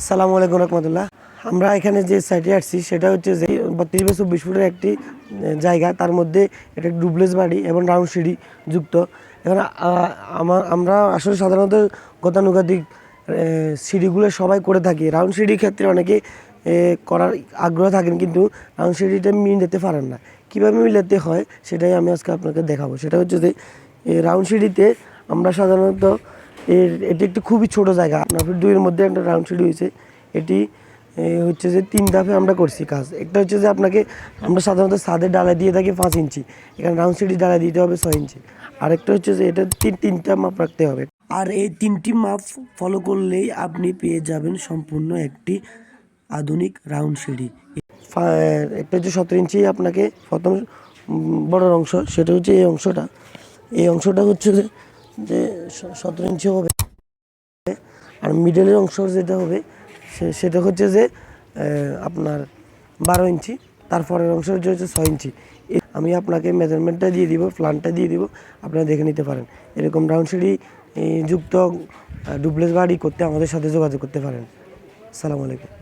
আসসালামু আলাইকুম রহমতুল্লাহ। আমরা এখানে যে সাইটে আসছি সেটা হচ্ছে যে 32 বা 24 ফুটের একটি জায়গা, তার মধ্যে এটা ডুপ্লেক্স বাড়ি এবং রাউন্ড সিঁড়ি যুক্ত। এখানে আমরা আসলে সাধারণত গতানুগতিক সিঁড়িগুলো সবাই করে থাকি। রাউন্ড সিঁড়ির ক্ষেত্রে অনেকে করার আগ্রহ থাকেন, কিন্তু রাউন্ড সিঁড়িটা মিলাতে পারেন না। কীভাবে মিলাতে হয় সেটাই আমি আজকে আপনাকে দেখাবো। সেটা হচ্ছে যে রাউন্ড সিঁড়িতে আমরা সাধারণত এটি একটি খুবই ছোট জায়গা। 2 এর মধ্যে একটা রাউন্ড সিঁড়ি হয়েছে। এটি হচ্ছে যে 3 ধাপে আমরা করছি কাজ। একটা হচ্ছে যে আমরা সাধারণত ছাদের ডালা দিয়ে থাকি 5 ইঞ্চি, এখানে রাউন্ড সিঁড়ি ডালা দিতে হবে 6 ইঞ্চি। আরেকটা হচ্ছে যে এটা তিনটা মাপ রাখতে হবে, আর এই 3টি মাপ ফলো করলেই আপনি পেয়ে যাবেন সম্পূর্ণ একটি আধুনিক রাউন্ড সিঁড়ি। একটা হচ্ছে 17 ইঞ্চি আপনাকে প্রথম বড় অংশ, সেটা হচ্ছে এই অংশটা হচ্ছে যে 17 ইঞ্চি হবে। আর মিডলের অংশ যেটা হবে সেটা হচ্ছে যে আপনার 12 ইঞ্চি। তারপরের অংশ হচ্ছে 6 ইঞ্চি। আমি আপনাকে মেজারমেন্টটা দিয়ে দিব, প্ল্যানটা দিয়ে দিব, আপনারা দেখে নিতে পারেন। এরকম রাউন্ড সিঁড়ি যুক্ত ডুপ্লেক্স বাড়ি করতে আমাদের সাথে যোগাযোগ করতে পারেন। আসসালামু আলাইকুম।